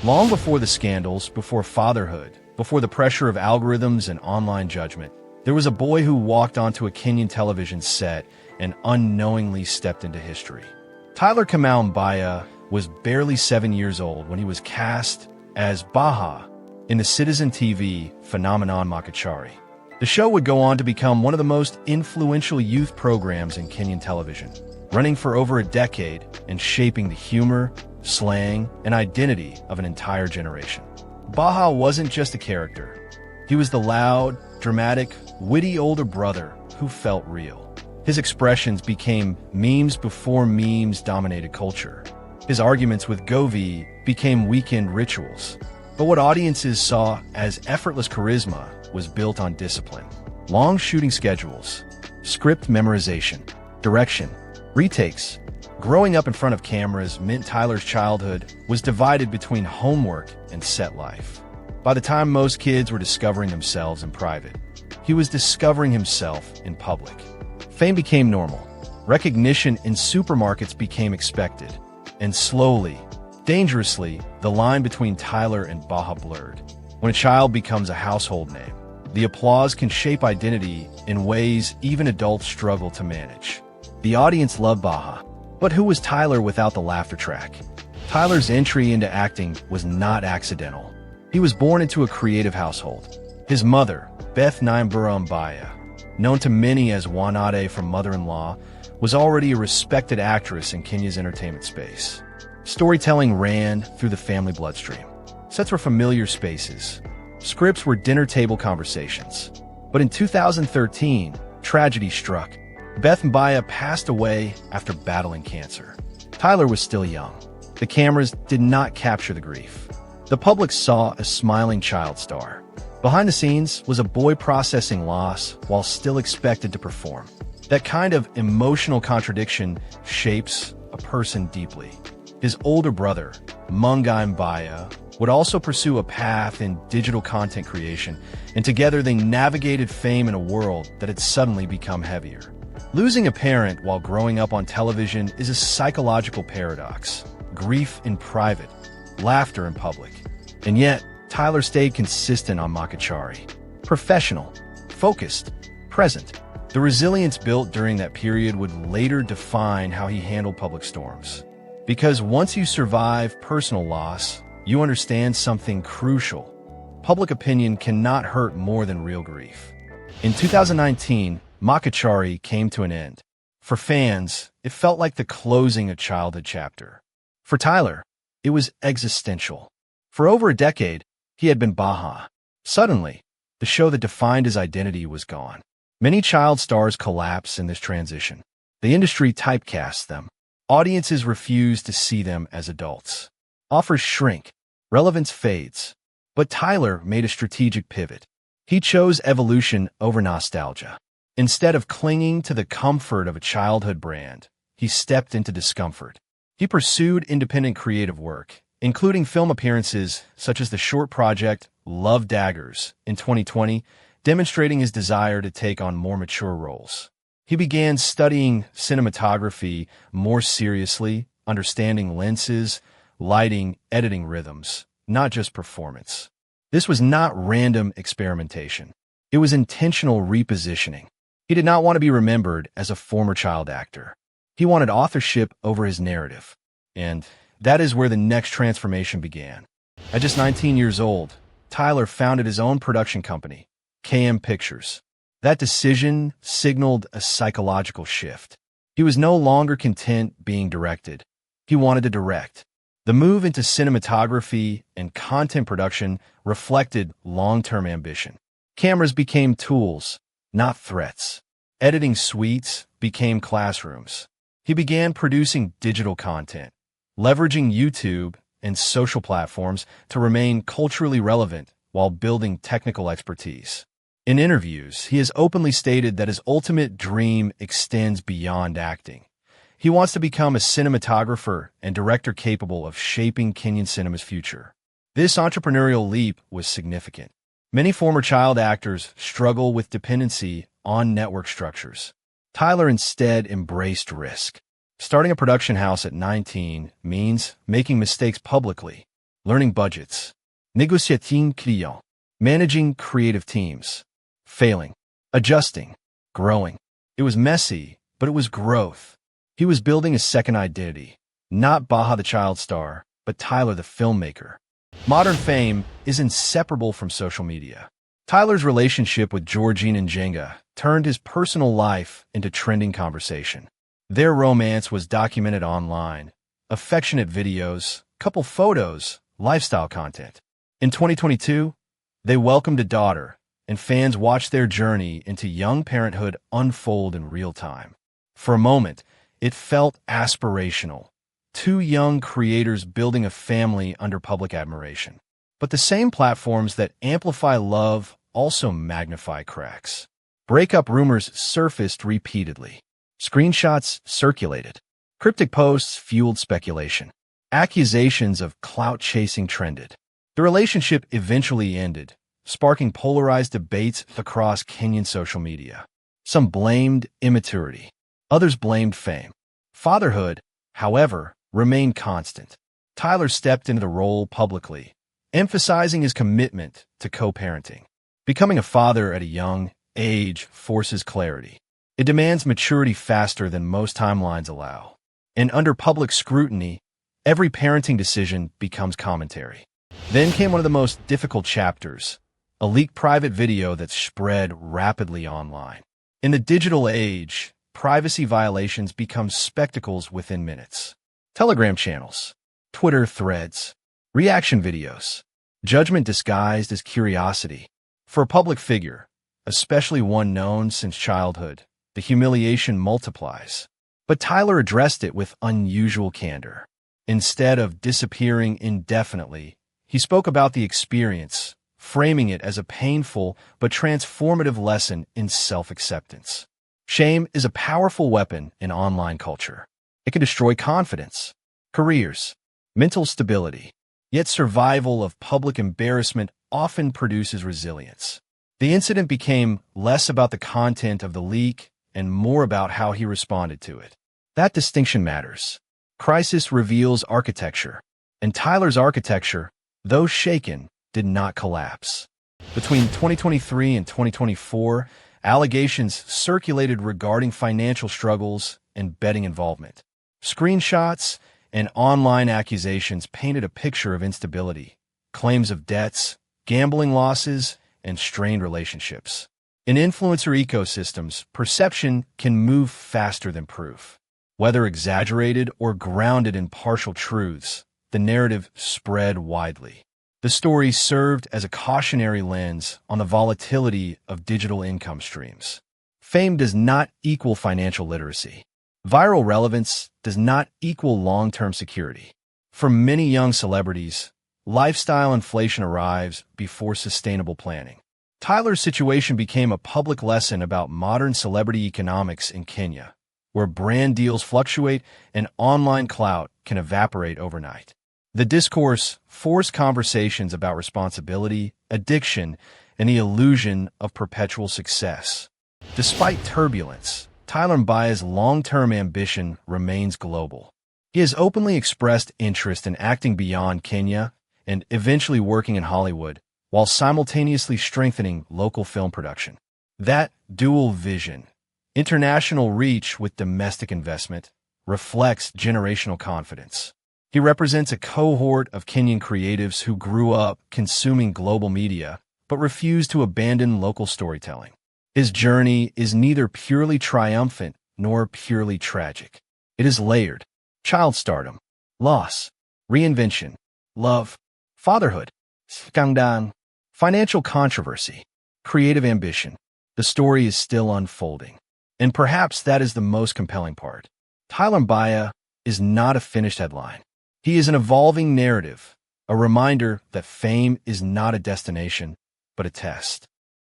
Long before the scandals, before fatherhood, before the pressure of algorithms and online judgment, there was a boy who walked onto a Kenyan television set and unknowingly stepped into history. Tyler Kamau Mbaya was barely 7 years old when he was cast as Baha in the Citizen TV phenomenon Machachari. The show would go on to become one of the most influential youth programs in Kenyan television, running for over a decade and shaping the humor, slang, and identity of an entire generation. Baha wasn't just a character. He was the loud, dramatic, witty older brother who felt real. His expressions became memes before memes dominated culture. His arguments with Govi became weekend rituals. But what audiences saw as effortless charisma was built on discipline. Long shooting schedules, script memorization, direction, retakes. Growing up in front of cameras meant Tyler's childhood was divided between homework and set life. By the time most kids were discovering themselves in private, he was discovering himself in public. Fame became normal. Recognition in supermarkets became expected. And slowly, dangerously, the line between Tyler and Baha blurred. When a child becomes a household name, the applause can shape identity in ways even adults struggle to manage. The audience loved Baha, but who was Tyler without the laughter track? Tyler's entry into acting was not accidental. He was born into a creative household. His mother, Beth Nyambura Mbaya, known to many as Wanade from Mother-in-Law, was already a respected actress in Kenya's entertainment space. Storytelling ran through the family bloodstream. Sets were familiar spaces. Scripts were dinner table conversations. But in 2013, tragedy struck. Beth Nyambura passed away after battling cancer. Tyler was still young. The cameras did not capture the grief. The public saw a smiling child star. Behind the scenes was a boy processing loss while still expected to perform. That kind of emotional contradiction shapes a person deeply. His older brother, Kamau Mbaya, would also pursue a path in digital content creation, and together they navigated fame in a world that had suddenly become heavier. Losing a parent while growing up on television is a psychological paradox. Grief in private, laughter in public. And yet, Tyler stayed consistent on Machachari. Professional, focused, present. The resilience built during that period would later define how he handled public storms. Because once you survive personal loss, you understand something crucial. Public opinion cannot hurt more than real grief. In 2019, Machachari came to an end. For fans, it felt like the closing of a childhood chapter. For Tyler, it was existential. For over a decade, he had been Baha. Suddenly, the show that defined his identity was gone. Many child stars collapse in this transition. The industry typecasts them. Audiences refuse to see them as adults. Offers shrink. Relevance fades. But Tyler made a strategic pivot. He chose evolution over nostalgia. Instead of clinging to the comfort of a childhood brand, he stepped into discomfort. He pursued independent creative work, including film appearances such as the short project Love Daggers in 2020, demonstrating his desire to take on more mature roles. He began studying cinematography more seriously, understanding lenses, lighting, editing rhythms, not just performance. This was not random experimentation. It was intentional repositioning. He did not want to be remembered as a former child actor. He wanted authorship over his narrative. And that is where the next transformation began. At just 19 years old, Tyler founded his own production company, KM Pictures. That decision signaled a psychological shift. He was no longer content being directed. He wanted to direct. The move into cinematography and content production reflected long-term ambition. Cameras became tools, not threats. Editing suites became classrooms. He began producing digital content, leveraging YouTube and social platforms to remain culturally relevant while building technical expertise. In interviews, he has openly stated that his ultimate dream extends beyond acting. He wants to become a cinematographer and director capable of shaping Kenyan cinema's future. This entrepreneurial leap was significant. Many former child actors struggle with dependency on network structures. Tyler instead embraced risk. Starting a production house at 19 means making mistakes publicly, learning budgets, négociating clients, managing creative teams, failing, adjusting, growing. It was messy, but it was growth. He was building a second identity, not Baha the child star, but Tyler the filmmaker. Modern fame is inseparable from social media. Tyler's relationship with Georgina Njenga turned his personal life into trending conversation. Their romance was documented online, affectionate videos, couple photos, lifestyle content. In 2022, they welcomed a daughter, and fans watched their journey into young parenthood unfold in real time. For a moment, it felt aspirational. Two young creators building a family under public admiration. But the same platforms that amplify love also magnify cracks. Breakup rumors surfaced repeatedly. Screenshots circulated. Cryptic posts fueled speculation. Accusations of clout-chasing trended. The relationship eventually ended, sparking polarized debates across Kenyan social media. Some blamed immaturity. Others blamed fame. Fatherhood, however, remained constant. Tyler stepped into the role publicly, emphasizing his commitment to co-parenting. Becoming a father at a young age forces clarity. It demands maturity faster than most timelines allow. And under public scrutiny, every parenting decision becomes commentary. Then came one of the most difficult chapters, a leaked private video that spread rapidly online. In the digital age, privacy violations become spectacles within minutes. Telegram channels, Twitter threads, reaction videos, judgment disguised as curiosity. For a public figure, especially one known since childhood, the humiliation multiplies. But Tyler addressed it with unusual candor. Instead of disappearing indefinitely, he spoke about the experience, framing it as a painful but transformative lesson in self-acceptance. Shame is a powerful weapon in online culture. It can destroy confidence, careers, mental stability. Yet survival of public embarrassment often produces resilience. The incident became less about the content of the leak and more about how he responded to it. That distinction matters. Crisis reveals architecture, and Tyler's architecture, though shaken, did not collapse. Between 2023 and 2024, allegations circulated regarding financial struggles and betting involvement. Screenshots and online accusations painted a picture of instability, claims of debts, gambling losses, and strained relationships. In influencer ecosystems, perception can move faster than proof. Whether exaggerated or grounded in partial truths, the narrative spread widely. The story served as a cautionary lens on the volatility of digital income streams. Fame does not equal financial literacy. Viral relevance does not equal long-term security. For many young celebrities, lifestyle inflation arrives before sustainable planning. Tyler's situation became a public lesson about modern celebrity economics in Kenya, where brand deals fluctuate and online clout can evaporate overnight. The discourse forced conversations about responsibility, addiction, and the illusion of perpetual success. Despite turbulence, Tyler Mbaya's long-term ambition remains global. He has openly expressed interest in acting beyond Kenya and eventually working in Hollywood, while simultaneously strengthening local film production. That dual vision, international reach with domestic investment, reflects generational confidence. He represents a cohort of Kenyan creatives who grew up consuming global media, but refused to abandon local storytelling. His journey is neither purely triumphant nor purely tragic. It is layered. Child stardom, loss, reinvention, love, fatherhood, skandang, financial controversy, creative ambition. The story is still unfolding. And perhaps that is the most compelling part. Tyler Mbaya is not a finished headline. He is an evolving narrative, a reminder that fame is not a destination, but a test.